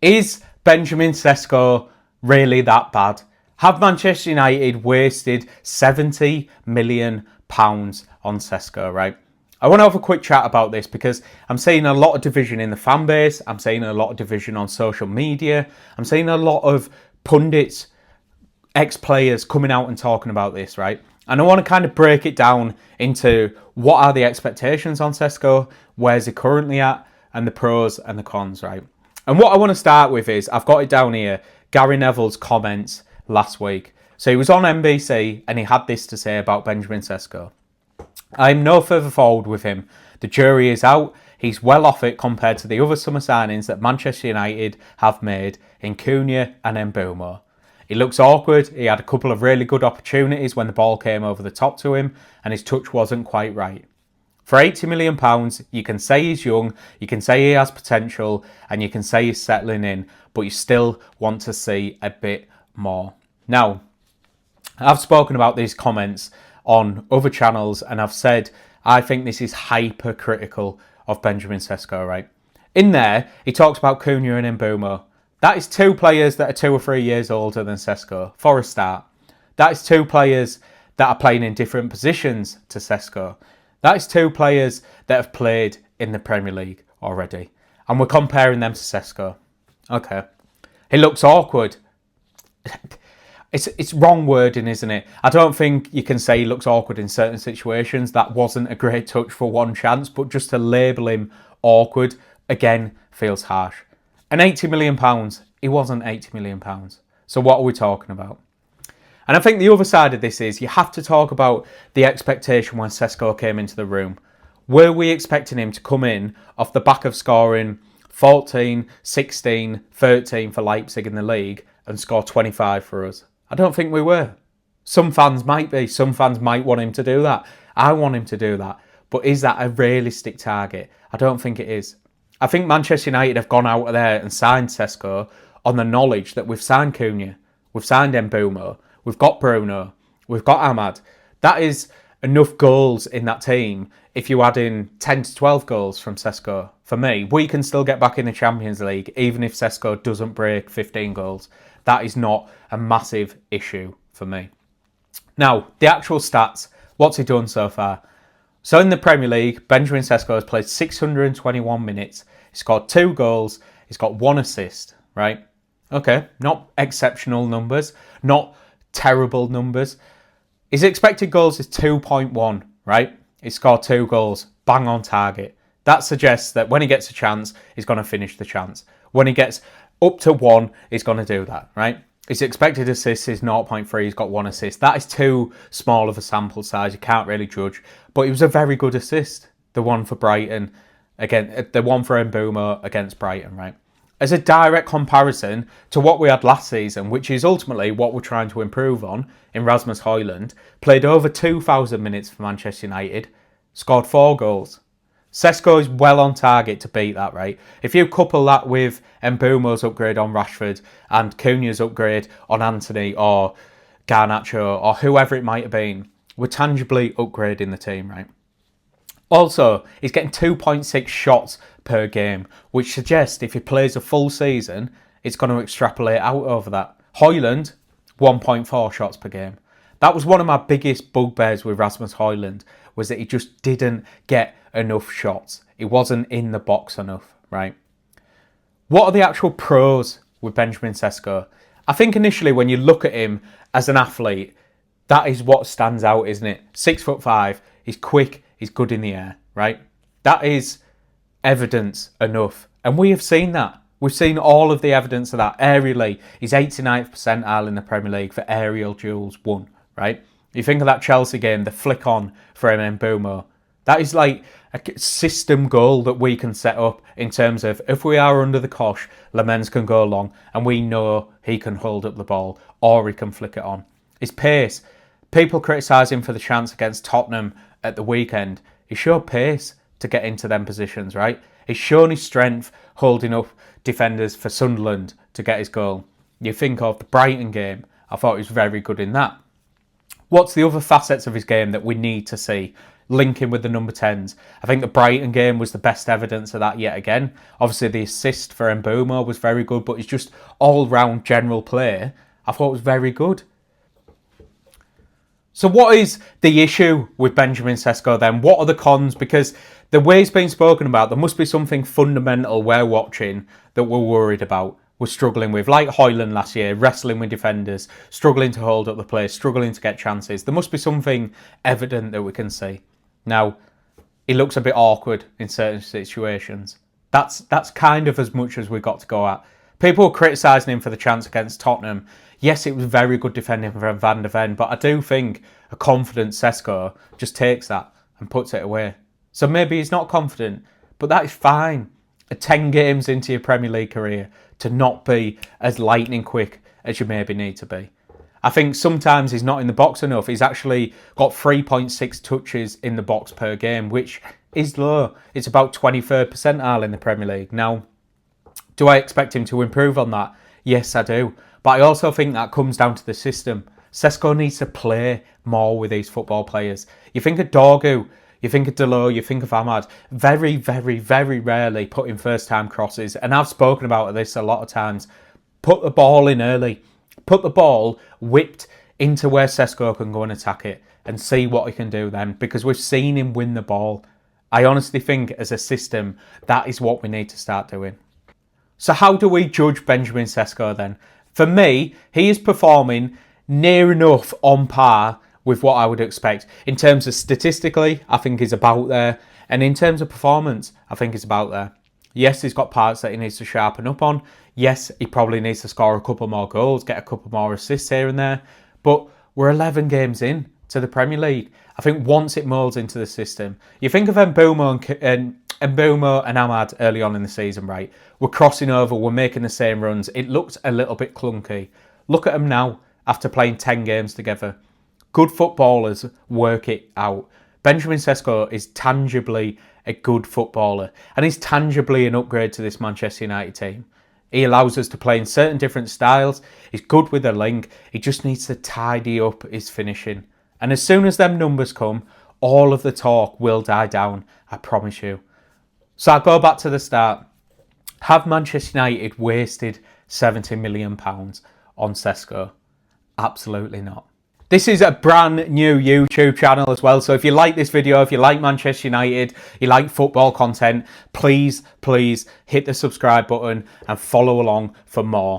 Is Benjamin Sesko really that bad? Have Manchester United wasted £70 million on Sesko, right? I want to have a quick chat about this because I'm seeing a lot of division in the fan base. I'm seeing a lot of division on social media. I'm seeing a lot of pundits, ex-players coming out and talking about this, right? And I want to kind of break it down into what are the expectations on Sesko, where's he currently at, and the pros and the cons, right? And what I want to start with is, I've got it down here, Gary Neville's comments last week. So he was on NBC and he had this to say about Benjamin Sesko. I'm no further forward with him. The jury is out. He's well off it compared to the other summer signings that Manchester United have made in Cunha and Mbeumo. He looks awkward. He had a couple of really good opportunities when the ball came over the top to him and his touch wasn't quite right. For £80 million, you can say he's young, you can say he has potential, and you can say he's settling in, but you still want to see a bit more. Now, I've spoken about these comments on other channels, and I've said I think this is hypercritical of Benjamin Sesko, right? In there, he talks about Cunha and Mbeumo. That is two players that are 2 or 3 years older than Sesko, for a start. That is two players that are playing in different positions to Sesko. That is two players that have played in the Premier League already. And we're comparing them to Sesko. Okay. He looks awkward. It's wrong wording, isn't it? I don't think you can say he looks awkward in certain situations. That wasn't a great touch for one chance. But just to label him awkward, again, feels harsh. And £80 million, he wasn't £80 million. So what are we talking about? And I think the other side of this is you have to talk about the expectation when Sesko came into the room. Were we expecting him to come in off the back of scoring 14, 16, 13 for Leipzig in the league and score 25 for us? I don't think we were. Some fans might be. Some fans might want him to do that. I want him to do that. But is that a realistic target? I don't think it is. I think Manchester United have gone out there and signed Sesko on the knowledge that we've signed Cunha, we've signed Mbeumo, we've got Bruno, we've got Ahmad. That is enough goals in that team. If you add in 10 to 12 goals from Sesko, for me, we can still get back in the Champions League even if Sesko doesn't break 15 goals. That is not a massive issue for me. Now, the actual stats. What's he done so far? So in the Premier League, Benjamin Sesko has played 621 minutes. He scored 2 goals. He's got 1 assist, right? Okay, not exceptional numbers, not terrible numbers. His expected goals is 2.1, right? He scored 2 goals, bang on target. That suggests that when he gets a chance, he's going to finish the chance. When he gets up to 1, he's going to do that, right? His expected assist is 0.3, he's got 1 assist. That is too small of a sample size, you can't really judge. But it was a very good assist, the one for Brighton, again, the one for Mbeumo against Brighton, right? As a direct comparison to what we had last season, which is ultimately what we're trying to improve on in Rasmus Højlund, played over 2,000 minutes for Manchester United, scored 4 goals. Sesko is well on target to beat that, right? If you couple that with Mbeumo's upgrade on Rashford and Cunha's upgrade on Anthony or Garnacho or whoever it might have been, we're tangibly upgrading the team, right? Also, he's getting 2.6 shots per game, which suggests if he plays a full season, it's going to extrapolate out over that. Højlund, 1.4 shots per game. That was one of my biggest bugbears with Rasmus Højlund, was that he just didn't get enough shots. He wasn't in the box enough, right? What are the actual pros with Benjamin Sesko? I think initially when you look at him as an athlete, that is what stands out, isn't it? 6'5", he's quick, he's good in the air, right? That is evidence enough. And we have seen that. We've seen all of the evidence of that. Aerially, he's 89th percentile in the Premier League for aerial duels won, right? You think of that Chelsea game, the flick on for Mbeumo. That is like a system goal that we can set up in terms of if we are under the cosh, Lamens can go long and we know he can hold up the ball or he can flick it on. His pace. People criticise him for the chance against Tottenham at the weekend. He showed pace to get into them positions, right? He's shown his strength holding up defenders for Sunderland to get his goal. You think of the Brighton game, I thought he was very good in that. What's the other facets of his game that we need to see? linking with the number 10s. I think the Brighton game was the best evidence of that yet again. Obviously, the assist for Mbeumo was very good, but it's just all-round general play I thought was very good. So what is the issue with Benjamin Sesko then? What are the cons? Because the way it's been spoken about, there must be something fundamental we're watching that we're worried about, we're struggling with. Like Højlund last year, wrestling with defenders, struggling to hold up the play, struggling to get chances. There must be something evident that we can see. Now, he looks a bit awkward in certain situations. That's kind of as much as we've got to go at. People were criticising him for the chance against Tottenham. Yes, it was very good defending from Van der Ven, but I do think a confident Sesko just takes that and puts it away. So maybe he's not confident, but that is fine. 10 games into your Premier League career to not be as lightning quick as you maybe need to be. I think sometimes he's not in the box enough. He's actually got 3.6 touches in the box per game, which is low. It's about 23rd percentile in the Premier League. Now, do I expect him to improve on that? Yes, I do. But I also think that comes down to the system. Sesko needs to play more with these football players. You think of Dorgu, you think of Dalot, you think of Ahmad. Very, very, very rarely put in first-time crosses. And I've spoken about this a lot of times. Put the ball in early. Put the ball whipped into where Sesko can go and attack it and see what he can do then. Because we've seen him win the ball. I honestly think as a system, that is what we need to start doing. So how do we judge Benjamin Sesko then? For me, he is performing near enough on par with what I would expect. In terms of statistically, I think he's about there. And in terms of performance, I think he's about there. Yes, he's got parts that he needs to sharpen up on. Yes, he probably needs to score a couple more goals, get a couple more assists here and there. But we're 11 games in to the Premier League. I think once it moulds into the system, you think of Mbeumo and Ahmad early on in the season, right? We're crossing over, we're making the same runs. It looked a little bit clunky. Look at them now after playing 10 games together. Good footballers work it out. Benjamin Sesko is tangibly a good footballer and he's tangibly an upgrade to this Manchester United team. He allows us to play in certain different styles. He's good with the link. He just needs to tidy up his finishing. And as soon as them numbers come, all of the talk will die down, I promise you. So I'll go back to the start. Have Manchester United wasted £70 million on Sesko? Absolutely not. This is a brand new YouTube channel as well. So if you like this video, if you like Manchester United, you like football content, please hit the subscribe button and follow along for more.